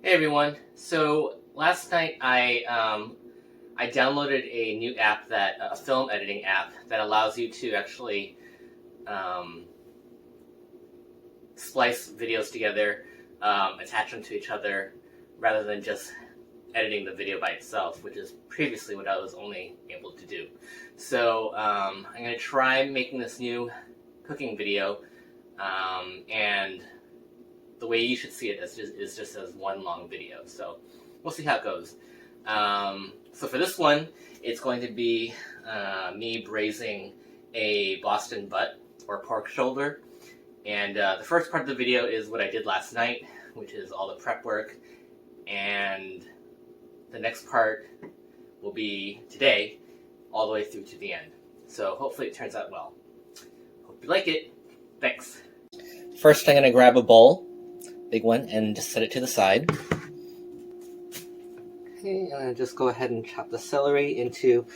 Hey everyone! So last night I downloaded a new app a film editing app that allows you to actually um, splice videos together, attach them to each other, rather than just editing the video by itself, which is previously what I was only able to do. So I'm going to try making this new cooking video, and the way you should see it is just as one long video. So we'll see how it goes. So for this one, it's going to be me braising a Boston butt or pork shoulder. And the first part of the video is what I did last night, which is all the prep work. And the next part will be today, all the way through to the end. So hopefully it turns out well. Hope you like it. Thanks. First, I'm going to grab a bowl, big one, and just set it to the side. Okay, I'm going to just go ahead and chop the celery into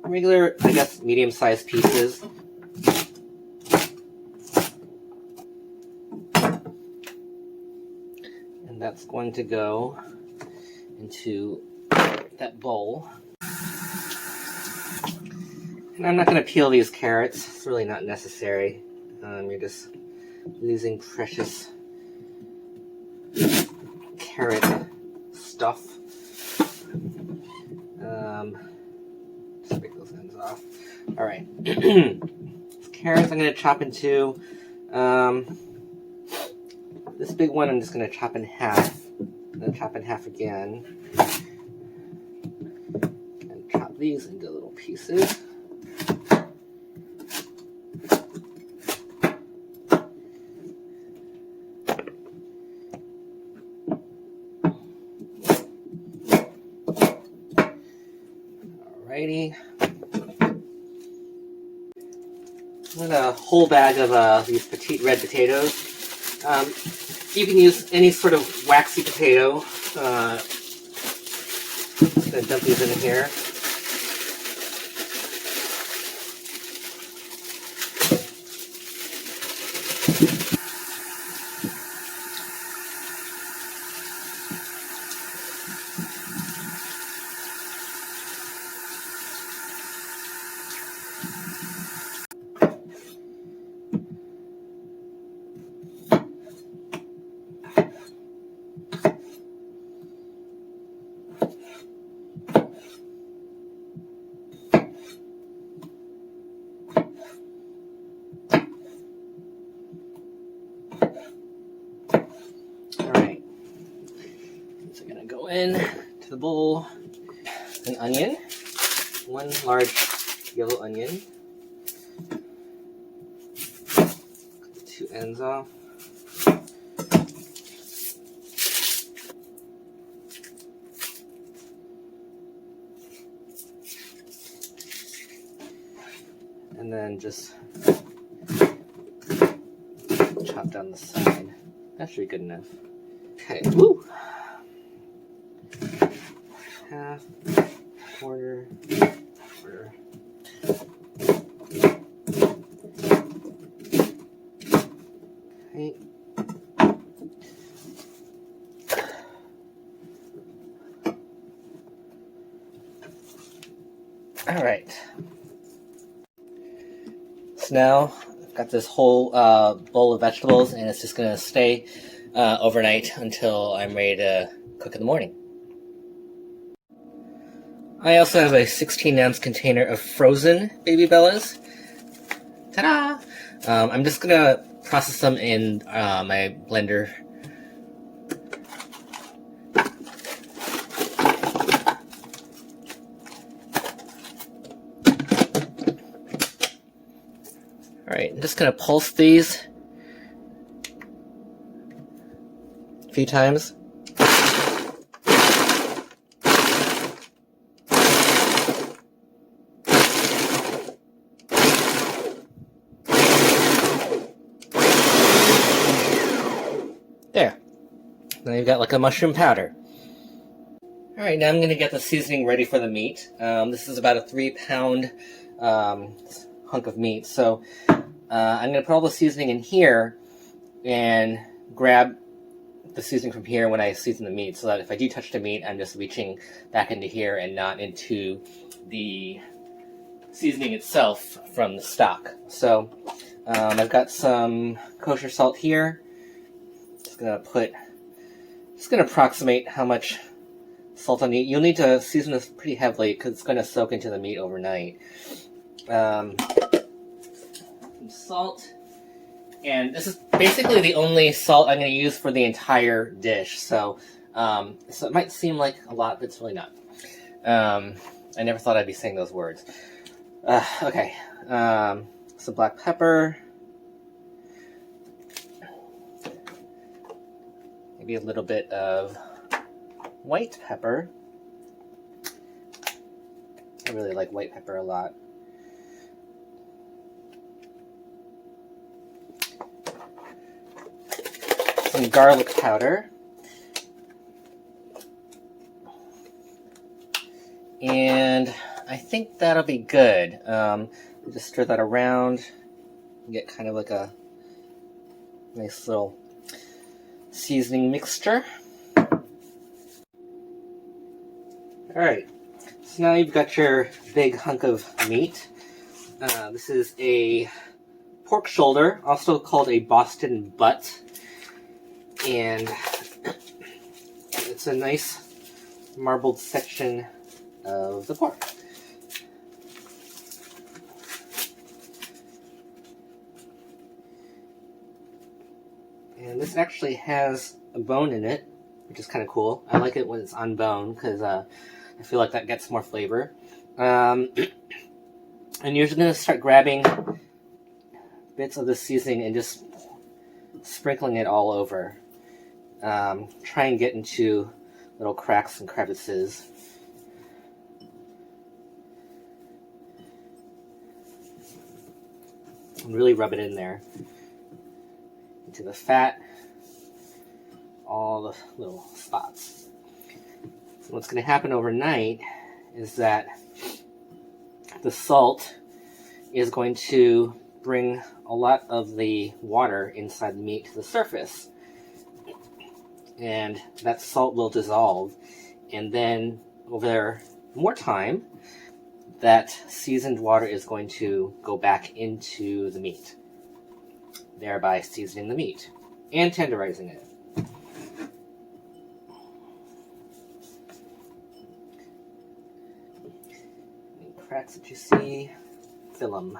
regular, I guess, medium-sized pieces. And that's going to go into that bowl. And I'm not going to peel these carrots. It's really not necessary. You're just losing precious carrot stuff. Just break those ends off. All right. Carrots I'm going to chop into. This big one I'm just going to chop in half. I'm going to chop in half again. And chop these into little pieces. Alrighty. I'm going to whole bag of these petite red potatoes. You can use any sort of waxy potato. I'm going to dump these in here. Alright, so I'm going to go in to the bowl, an onion, one large yellow onion, cut the two ends off, and then just chop down the side. That should be good enough. Okay, woo! Half, quarter. Okay. All right. So now I've got this whole bowl of vegetables, and it's just going to stay overnight until I'm ready to cook in the morning. I also have a 16-ounce container of frozen baby bellas. Ta-da! I'm just going to process them in my blender. Alright, I'm just going to pulse these a few times. There. Now you've got like a mushroom powder. Alright, now I'm going to get the seasoning ready for the meat. This is about a 3-pound hunk of meat. So I'm going to put all the seasoning in here and grab the seasoning from here when I season the meat, so that if I do touch the meat, I'm just reaching back into here and not into the seasoning itself from the stock. So I've got some kosher salt here. Just gonna approximate how much salt I need. You'll need to season this pretty heavily because it's going to soak into the meat overnight. Some salt. And this is basically the only salt I'm going to use for the entire dish. So it might seem like a lot, but it's really not. I never thought I'd be saying those words. Okay. Some black pepper. Maybe a little bit of white pepper. I really like white pepper a lot. Some garlic powder. And I think that'll be good. Just stir that around. Get kind of like a nice little seasoning mixture. Alright, so now you've got your big hunk of meat. This is a pork shoulder, also called a Boston butt. And it's a nice marbled section of the pork. And this actually has a bone in it, which is kind of cool. I like it when it's on bone because I feel like that gets more flavor. And you're just going to start grabbing bits of the seasoning and just sprinkling it all over. Try and get into little cracks and crevices. And really rub it in there. Into the fat. All the little spots. So what's going to happen overnight is that the salt is going to bring a lot of the water inside the meat to the surface. And that salt will dissolve. And then over more time, that seasoned water is going to go back into the meat, thereby seasoning the meat and tenderizing it. Any cracks that you see, fill them.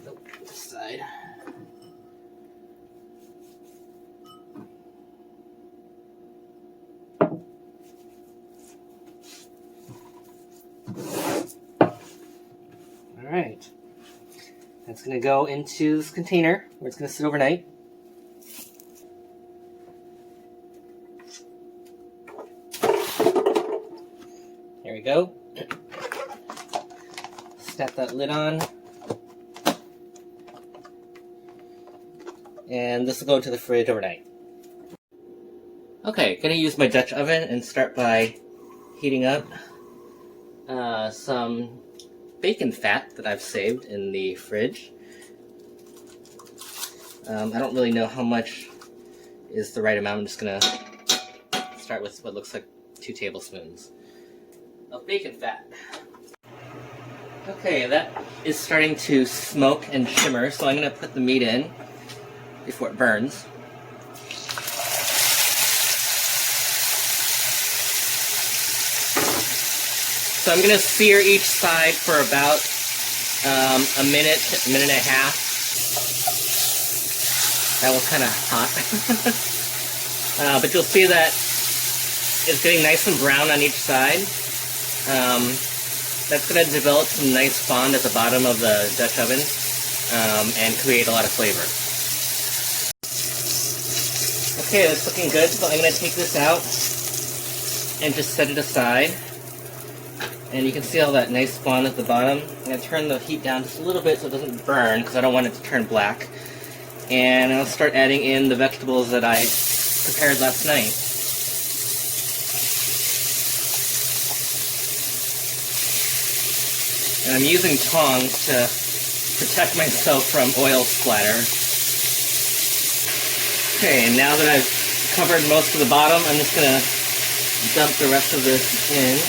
Nope, this side. Alright, that's going to go into this container where it's going to sit overnight. There we go. Snap that lid on. And this will go into the fridge overnight. Okay, going to use my Dutch oven and start by heating up some bacon fat that I've saved in the fridge. I don't really know how much is the right amount. I'm just going to start with what looks like 2 tablespoons of bacon fat. Okay, that is starting to smoke and shimmer, so I'm going to put the meat in before it burns. So I'm going to sear each side for about a minute and a half. That was kind of hot. But you'll see that it's getting nice and brown on each side. That's going to develop some nice fond at the bottom of the Dutch oven and create a lot of flavor. Okay, that's looking good, so I'm going to take this out and just set it aside. And you can see all that nice fond at the bottom. I'm going to turn the heat down just a little bit so it doesn't burn because I don't want it to turn black. And I'll start adding in the vegetables that I prepared last night. And I'm using tongs to protect myself from oil splatter. Okay, and now that I've covered most of the bottom, I'm just going to dump the rest of this in.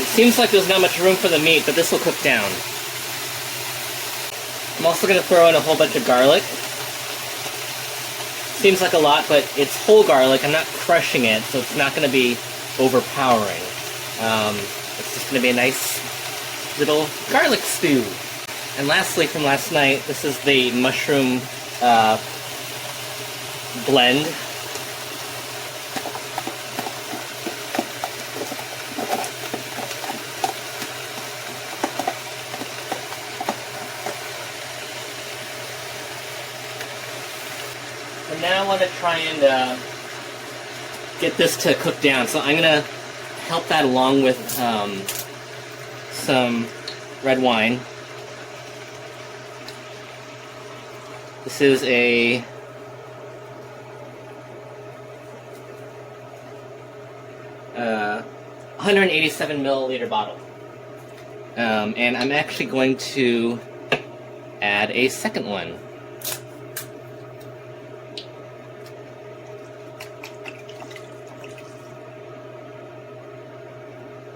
It seems like there's not much room for the meat, but this will cook down. I'm also going to throw in a whole bunch of garlic. Seems like a lot, but it's whole garlic. I'm not crushing it, so it's not going to be overpowering. It's just going to be a nice little garlic stew. And lastly, from last night, this is the mushroom blend. And now I want to try and get this to cook down. So I'm going to help that along with some red wine. This is a uh, 187 milliliter bottle. And I'm actually going to add a second one.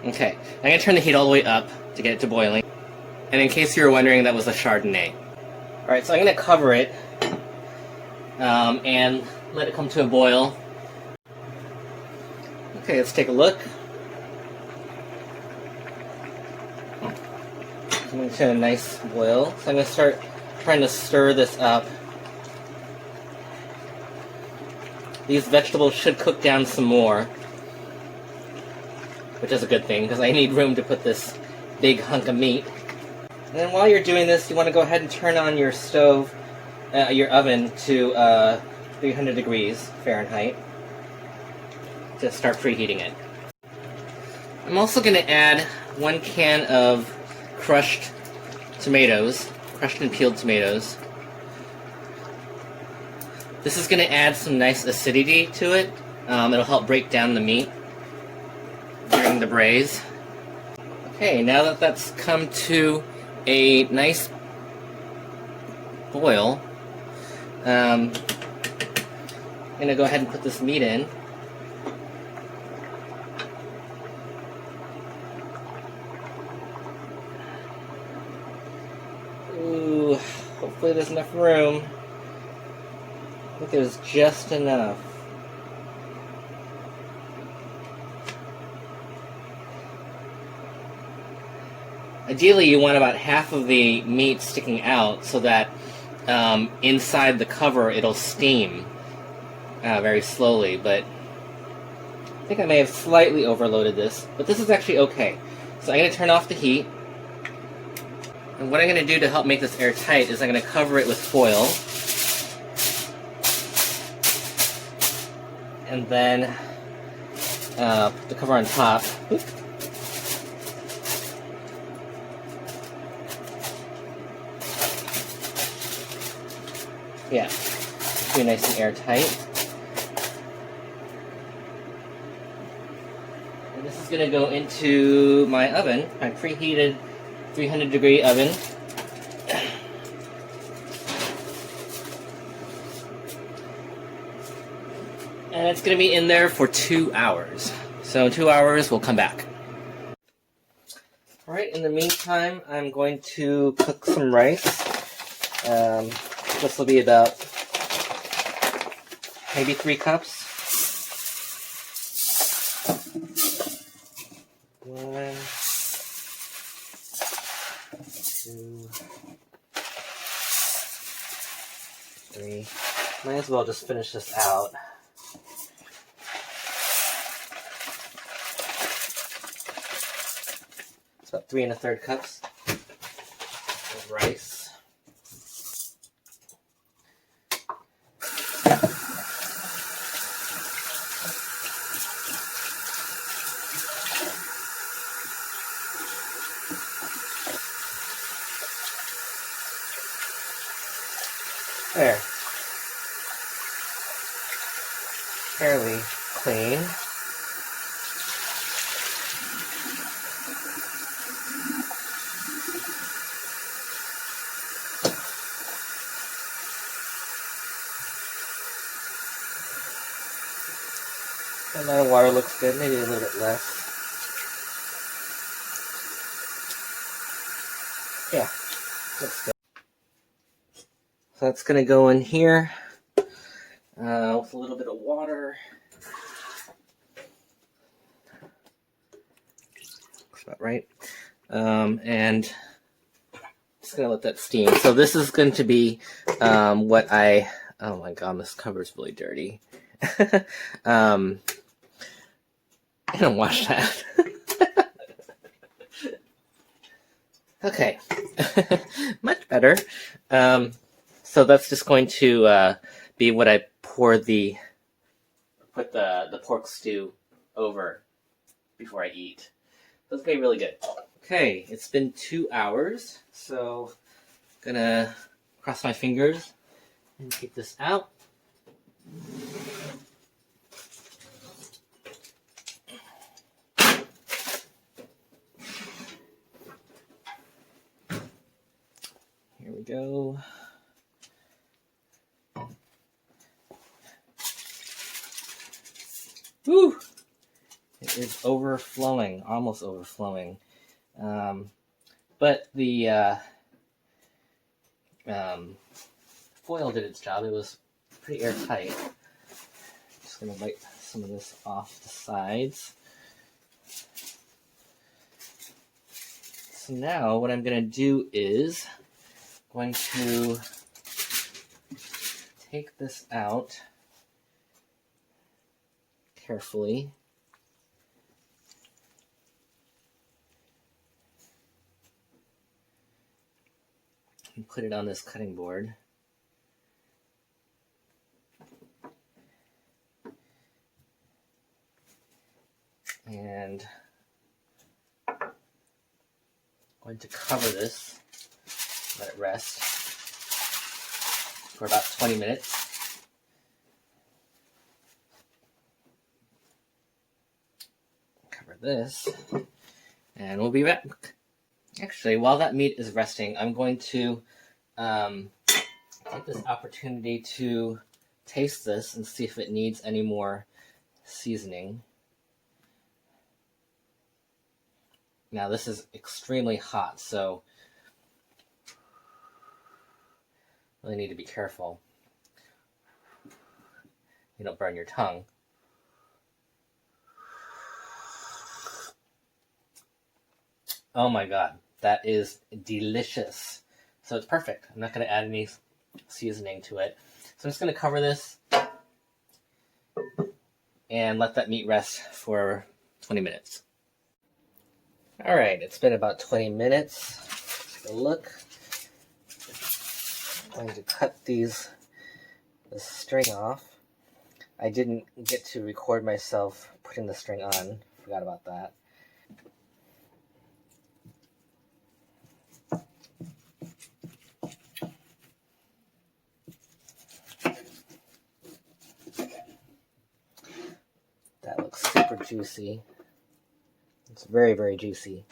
Okay, I'm going to turn the heat all the way up to get it to boiling. And in case you were wondering, that was a Chardonnay. Alright, so I'm going to cover it and let it come to a boil. Okay, let's take a look. Coming to a nice boil. So I'm going to start trying to stir this up. These vegetables should cook down some more, which is a good thing, because I need room to put this big hunk of meat. And then while you're doing this, you want to go ahead and turn on your stove, your oven, to 300 degrees Fahrenheit to start preheating it. I'm also going to add 1 can of crushed tomatoes, crushed and peeled tomatoes. This is going to add some nice acidity to it. It'll help break down the meat during the braise. Okay, now that that's come to a nice boil, I'm going to go ahead and put this meat in. Ooh, hopefully there's enough room. I think there's just enough. Ideally, you want about half of the meat sticking out so that inside the cover it'll steam very slowly, but I think I may have slightly overloaded this, but this is actually okay. So I'm going to turn off the heat, and what I'm going to do to help make this airtight is I'm going to cover it with foil, and then put the cover on top. Oops. Yeah, be nice and airtight. And this is going to go into my oven, my preheated 300 degree oven. And it's going to be in there for 2 hours. So in 2 hours, we'll come back. Alright, in the meantime, I'm going to cook some rice. This will be about maybe 3 cups. 1, 2, 3. Might as well just finish this out. It's about 3 1/3 cups of rice. There. Fairly clean. The amount of water looks good, maybe a little bit less. Yeah, looks good. So that's going to go in here with a little bit of water. Looks about right. And just going to let that steam. So this is going to be what I... Oh my god, this cover's really dirty. I'm gonna wash that. Okay, much better. So that's just going to be what I put the pork stew over before I eat. So it's gonna be really good. Okay, it's been 2 hours, so I'm gonna cross my fingers and take this out. Here we go. Woo! It is overflowing, almost overflowing. But the foil did its job. It was pretty airtight. Just gonna wipe some of this off the sides. So now what I'm gonna do is going to take this out carefully. And put it on this cutting board. And I'm going to cover this, let it rest for about 20 minutes. Cover this, and we'll be back. Actually, while that meat is resting, I'm going to take this opportunity to taste this and see if it needs any more seasoning. Now this is extremely hot, so really need to be careful. You don't burn your tongue. Oh my god, that is delicious. So it's perfect. I'm not going to add any seasoning to it. So I'm just going to cover this and let that meat rest for 20 minutes. Alright, it's been about 20 minutes. Take a look. I'm going to cut the string off. I didn't get to record myself putting the string on. Forgot about that. That looks super juicy. It's very, very juicy.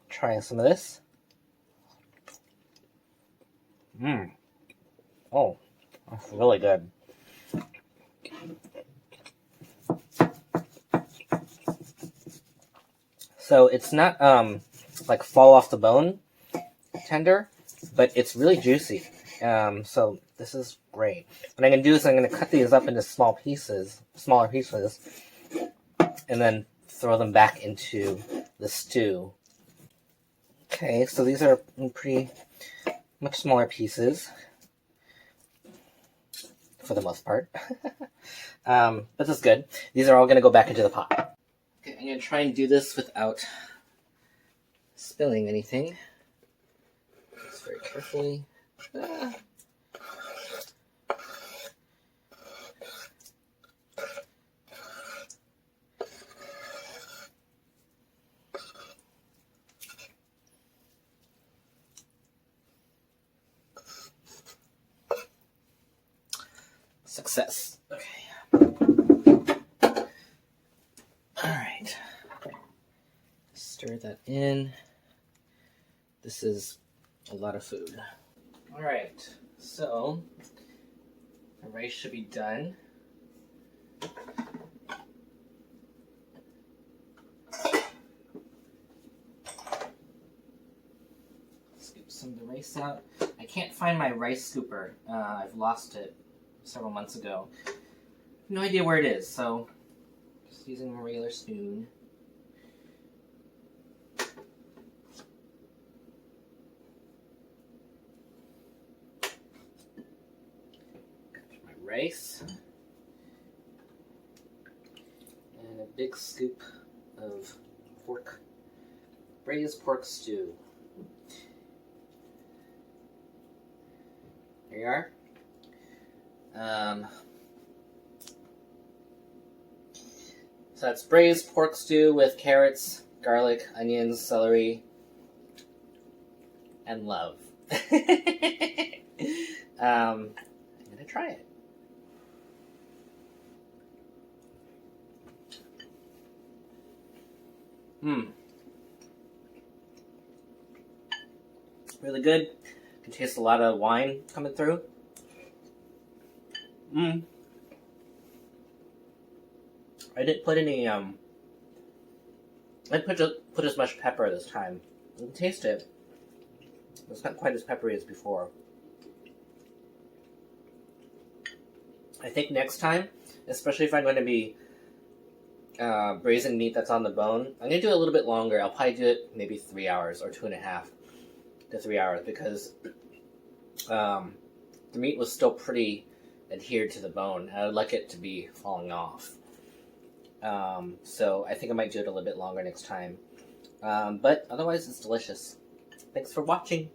Trying some of this. Oh, that's really good. So it's not like fall off the bone tender, but it's really juicy. So this is great. What I'm gonna do is I'm gonna cut these up into smaller pieces, and then throw them back into the stew. Okay, so these are pretty much smaller pieces for the most part. But this is good. These are all gonna go back into the pot. Okay, I'm gonna try and do this without spilling anything. Just very carefully. Success. Okay. Alright. Stir that in. This is a lot of food. Alright, so the rice should be done. Scoop some of the rice out. I can't find my rice scooper. I've lost it several months ago. No idea where it is, so just using a regular spoon. My rice. And a big scoop of braised pork stew. There you are. So that's braised pork stew with carrots, garlic, onions, celery, and love. I'm gonna try it. Really good. You can taste a lot of wine coming through. I didn't put any, I didn't put as much pepper this time. You can taste it. It's not quite as peppery as before. I think next time, especially if I'm going to be braising meat that's on the bone, I'm going to do it a little bit longer. I'll probably do it maybe 3 hours or 2.5 to 3 hours because the meat was still pretty adhered to the bone. I would like it to be falling off. So I think I might do it a little bit longer next time. But otherwise, it's delicious. Thanks for watching.